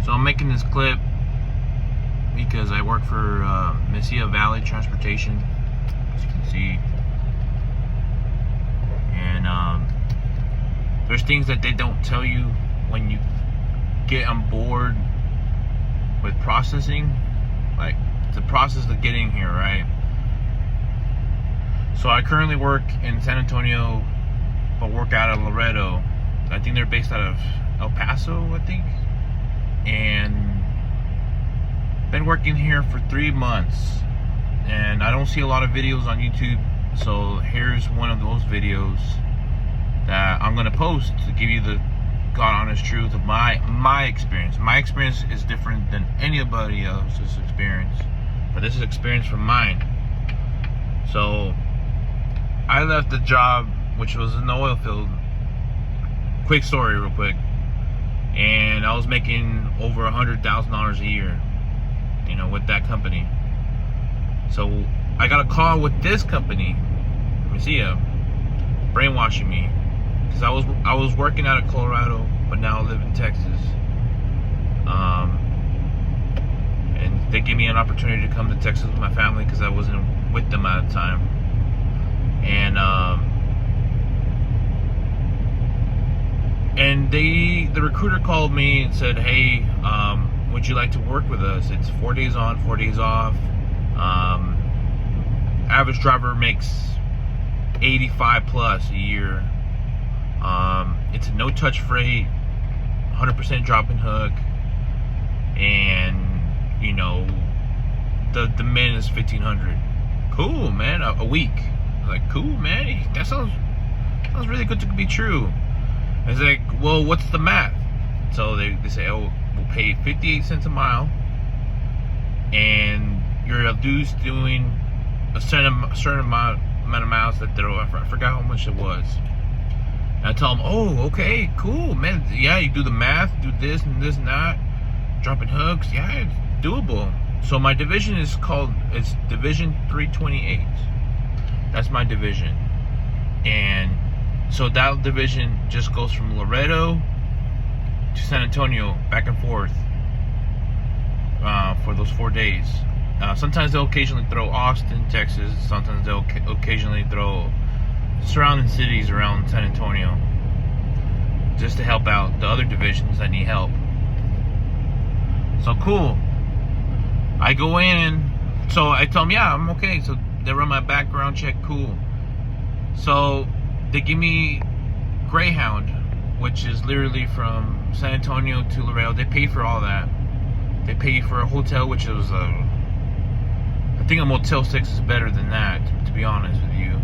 So I'm making this clip because I work for Mesilla Valley Transportation, as you can see, and there's things that they don't tell you when you get on board with processing, like the process of getting here, right? So I currently work in San Antonio, but work out of Laredo. I think they're based out of El Paso, I think, and been working here for 3 months, and I don't see a lot of videos on YouTube, so here's one of those videos that I'm gonna post to give you the God honest truth of my experience. My experience is different than anybody else's experience, but this is experience from mine. So I left the job, which was in the oil field. Quick story real quick. And I was making over $100,000 a year, you know, with that company. So I got a call with this company, Mesilla, brainwashing me, because I was working out of Colorado, but now I live in Texas. And they gave me an opportunity to come to Texas with my family because I wasn't with them at the time. And the recruiter called me and said, hey, would you like to work with us? It's 4 days on, 4 days off. Average driver makes 85 plus a year. It's a no-touch freight, 100% drop and hook, and you know, the min is $1,500. Cool, man. A week. I was like, cool, man. That sounds really good to be true. It's like, well, what's the math? So they say, oh, we'll pay 58 cents a mile, and you're doing a certain amount of miles that they're, I forgot how much it was. And I tell them, oh, okay, cool, man. Yeah, you do the math, do this and this and that, dropping hooks. Yeah, it's doable. So my division is it's Division 328. That's my division. And so that division just goes from Laredo to San Antonio, back and forth, for those 4 days. Sometimes they'll occasionally throw Austin, Texas. Sometimes they'll occasionally throw surrounding cities around San Antonio, just to help out the other divisions that need help. So cool. I go in, so I tell them, yeah, I'm okay. So they run my background check, cool. So they give me Greyhound, which is literally from San Antonio to Laredo. They pay for all that. They pay for a hotel, which is I think a Motel 6 is better than that, to be honest with you.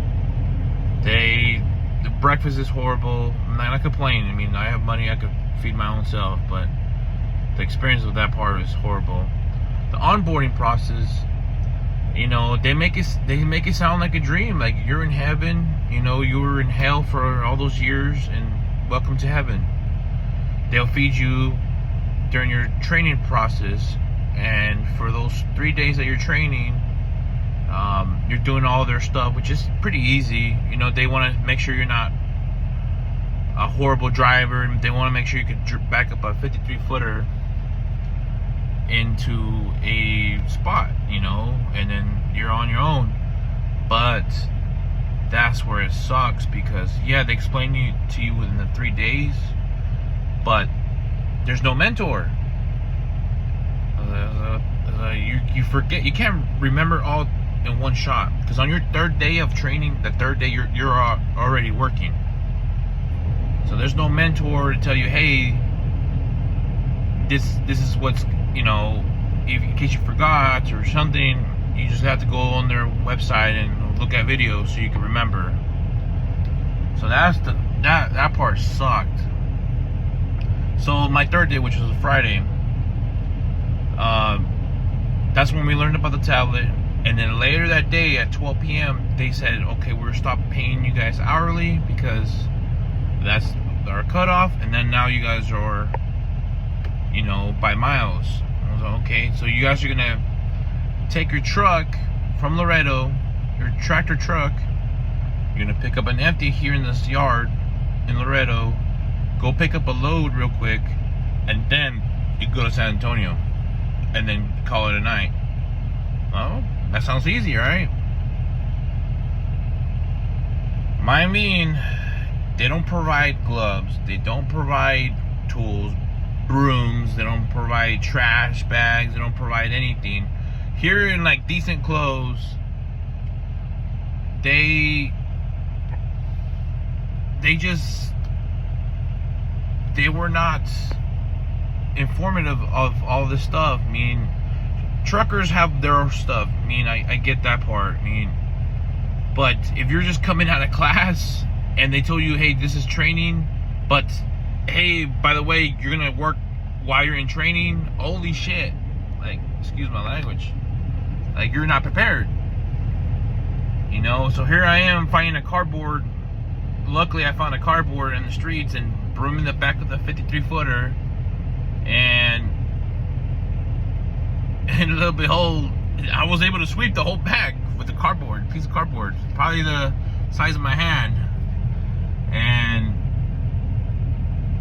The breakfast is horrible. I'm not gonna complain. I mean, I have money, I could feed my own self, but the experience of that part is horrible. The onboarding process, you know, they make it sound like a dream, like you're in heaven. You know, you were in hell for all those years, and welcome to heaven. They'll feed you during your training process, and for those 3 days that you're training, you're doing all their stuff, which is pretty easy. You know, they want to make sure you're not a horrible driver, and they want to make sure you can back up a 53-footer into a spot, you know, and then you're on your own. But that's where it sucks, because yeah, they explain to you within the 3 days, but there's no mentor. You forget, you can't remember all in one shot, because on your 3rd day of training, the 3rd day you're already working. So there's no mentor to tell you, hey, this is what's, you know, in case you forgot or something. You just have to go on their website and look at videos so you can remember. So that part sucked. So my 3rd day, which was a Friday, that's when we learned about the tablet. And then later that day at 12 p.m. they said, okay, we're gonna stop paying you guys hourly because that's our cutoff, and then now you guys are, you know, by miles. I was like, okay, so you guys are gonna take your truck from Laredo, your tractor truck, you're gonna pick up an empty here in this yard in Laredo, go pick up a load real quick, and then you go to San Antonio and then call it a night. Oh, that sounds easy, right? I mean, they don't provide gloves, they don't provide tools, brooms, they don't provide trash bags, they don't provide anything. Here in like decent clothes, they were not informative of all this stuff. I mean, truckers have their stuff. I mean, I get that part. I mean, but if you're just coming out of class and they told you, hey, this is training, but hey, by the way, you're gonna work while you're in training, holy shit. Like, excuse my language. Like, you're not prepared. You know, so here I am finding a cardboard. Luckily, I found a cardboard in the streets and brooming the back of the 53-footer. And lo and behold, I was able to sweep the whole bag with the cardboard, piece of cardboard, probably the size of my hand. And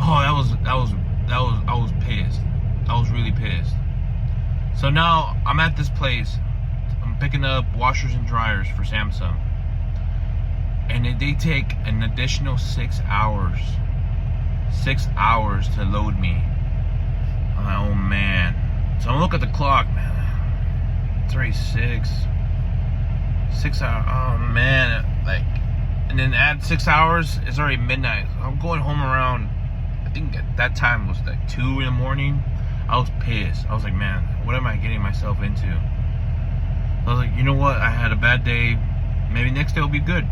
oh, I was pissed. I was really pissed. So now I'm at this place. I'm picking up washers and dryers for Samsung, and they take an additional 6 hours. 6 hours to load me. I'm like, oh man. So I'm looking at the clock, man. It's already 6 hours. Oh man. Like, and then add 6 hours, it's already midnight. I'm going home around, I think at that time was like 2 in the morning. I was pissed. I was like, man, what am I getting myself into? I was like, you know what? I had a bad day. Maybe next day will be good.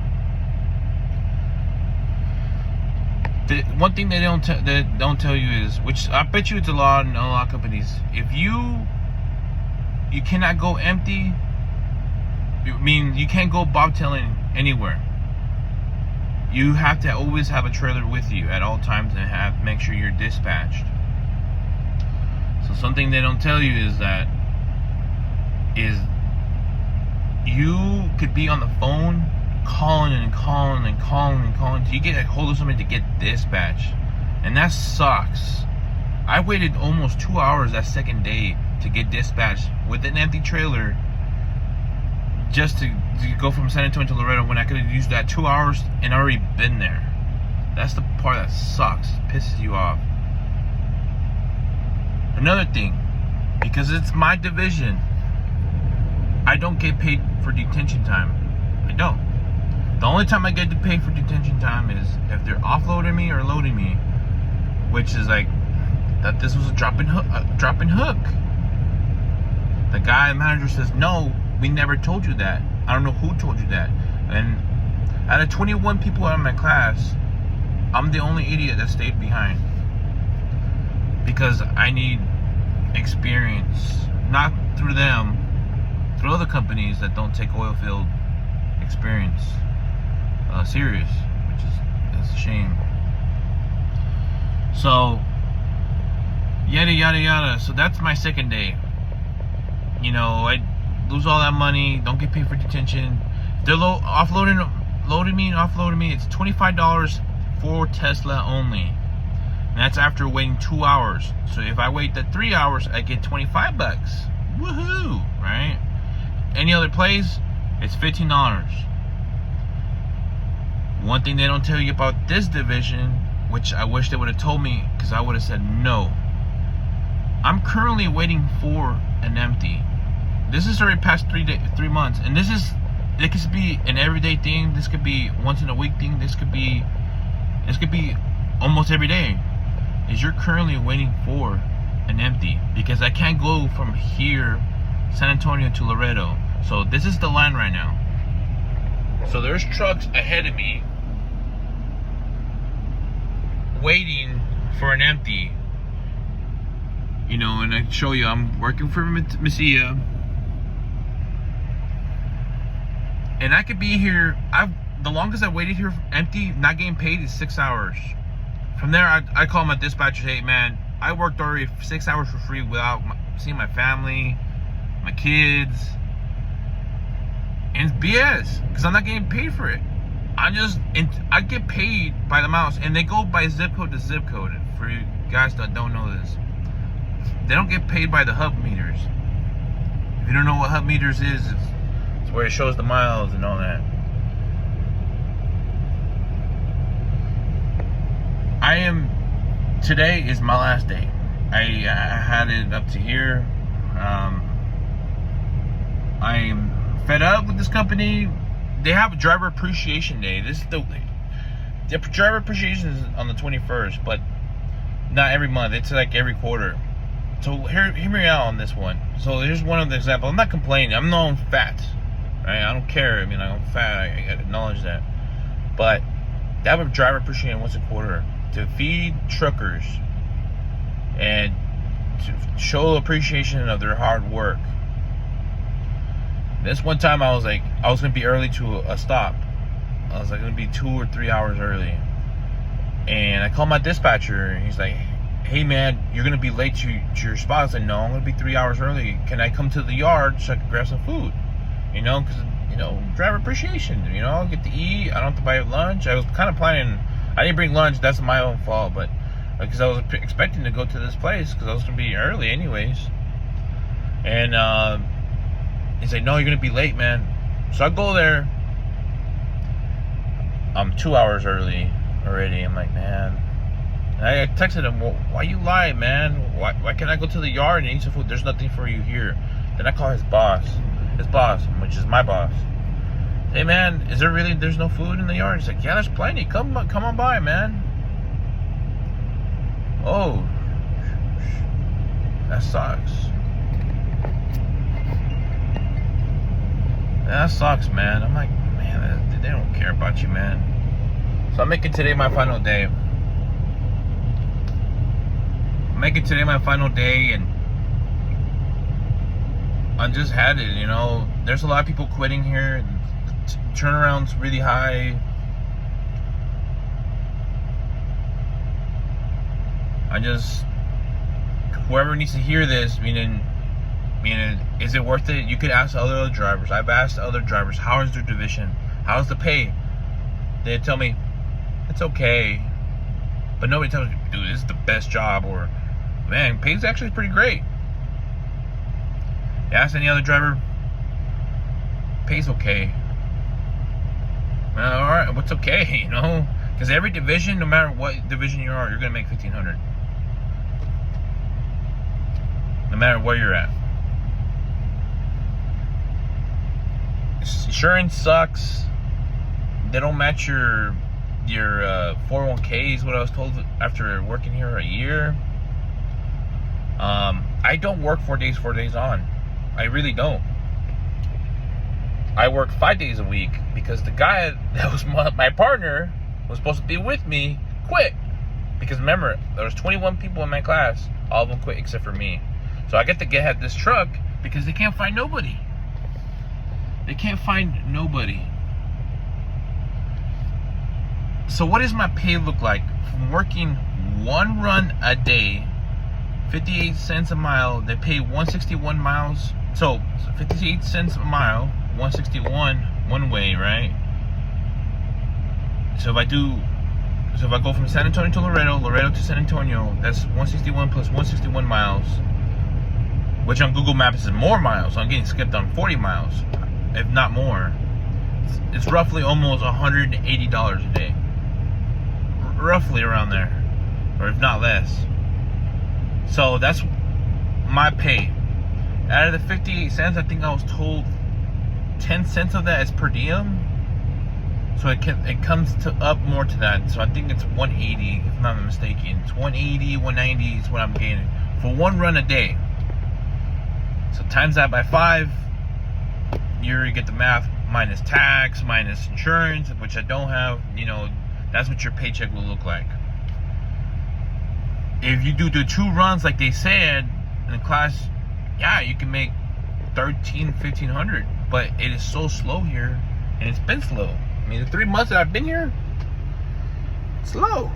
The one thing they don't tell you is, which I bet you it's a lot in a lot of companies, if you cannot go empty. I mean, you can't go bobtailing anywhere. You have to always have a trailer with you at all times and make sure you're dispatched. So something they don't tell you is that you could be on the phone calling till you get a hold of somebody to get dispatched, and that sucks. I waited almost 2 hours that second day to get dispatched with an empty trailer, just to go from San Antonio to Laredo, when I could have used that 2 hours and already been there. That's the part that sucks, pisses you off. Another thing, because it's my division, I don't get paid for detention time. I don't. The only time I get to pay for detention time is if they're offloading me or loading me, which is like that. This was a drop-in hook. The guy, manager, says, no, we never told you that. I don't know who told you that. And out of 21 people out of my class, I'm the only idiot that stayed behind, because I need experience, not through them, through other companies that don't take oil field experience serious, that's a shame. So yada yada yada. So that's my second day. You know, I lose all that money, don't get paid for detention. They're loading me. It's $25 for Tesla only. And that's after waiting 2 hours. So if I wait the 3 hours, I get $25. Woohoo, right? Any other place, it's $15. One thing they don't tell you about this division, which I wish they would have told me, because I would have said no. I'm currently waiting for an empty. This is already past 3 months, and it could be an everyday thing. This could be once in a week thing. This could be almost every day. Is you're currently waiting for an empty, because I can't go from here, San Antonio, to Laredo. So this is the line right now. So there's trucks ahead of me waiting for an empty. You know, and I show you I'm working for Mesilla, and I could be here. The longest I waited here empty, not getting paid, is 6 hours. From there, I call my dispatcher, hey man, I worked already 6 hours for free without seeing my family, my kids, and it's BS, because I'm not getting paid for it. I get paid by the miles, and they go by zip code to zip code. For you guys that don't know this, they don't get paid by the hub meters. If you don't know what hub meters is, it's where it shows the miles and all that. Today is my last day. I had it up to here. I am fed up with this company. They have a driver appreciation day. This is the driver appreciation is on the 21st, but not every month. It's like every quarter. So hear me out on this one. So here's one of the examples. I'm not complaining. I'm known fat. Right? I don't care. I mean, I'm fat. I acknowledge that. But they have a driver appreciation once a quarter to feed truckers and to show appreciation of their hard work. This one time I was gonna be early to a stop. I was gonna be 2 or 3 hours early, and I called my dispatcher, and he's like, "Hey man, you're gonna be late to your spot." I was like, "No, I'm gonna be 3 hours early. Can I come to the yard so I can grab some food?" Because driver appreciation. I'll get to eat. I don't have to buy lunch. I was kind of planning. I didn't bring lunch. That's my own fault, but because I was expecting to go to this place because I was gonna be early anyways. And he's like, "No, you're gonna be late, man." So I go there. I'm 2 hours early already. I'm like, man. And I texted him, "Well, why you lie, man? Why can't I go to the yard and eat some food? There's nothing for you here." Then I call his boss, which is my boss. "Hey man, there's no food in the yard?" He's like, "Yeah, there's plenty. Come on by, man." Oh, that sucks. That sucks, man. I'm like, man, they don't care about you, man. So I'm making today my final day. And I just had it, There's a lot of people quitting here. Turnaround's really high. Whoever needs to hear this, meaning, is it worth it? You could ask other drivers. I've asked other drivers, how is their division? How's the pay? They tell me, it's okay. But nobody tells me, dude, this is the best job, or, man, pay's actually pretty great. You ask any other driver, pay's okay. All right, what's okay, Because every division, no matter what division you are, you're going to make $1,500. No matter where you're at. Insurance sucks. They don't match your 401ks, what I was told after working here a year. I don't work 4 days on. I really don't. I work 5 days a week because the guy that was my partner was supposed to be with me quit. Because remember, there was 21 people in my class. All of them quit except for me. So I get to get at this truck because they can't find nobody. So what does my pay look like? From working one run a day, 58 cents a mile, they pay 161 miles. So 58 cents a mile, 161 one way, right? So if I go from San Antonio to Laredo to San Antonio, that's 161 plus 161 miles, which on Google Maps is more miles. So I'm getting skipped on 40 miles, if not more. It's roughly almost $180 a day. Roughly around there, or if not less. So that's my pay. Out of the 58 cents, I think I was told 10 cents of that is per diem. So it comes to up more to that. So I think it's 180, if I'm not mistaken. It's 180, 190 is what I'm getting for one run a day. So times that by 5, you get the math, minus tax, minus insurance, which I don't have. That's what your paycheck will look like. If you do the 2 runs like they said in the class, yeah, you can make $1,500, but it is so slow here, and it's been slow. The 3 months that I've been here, slow.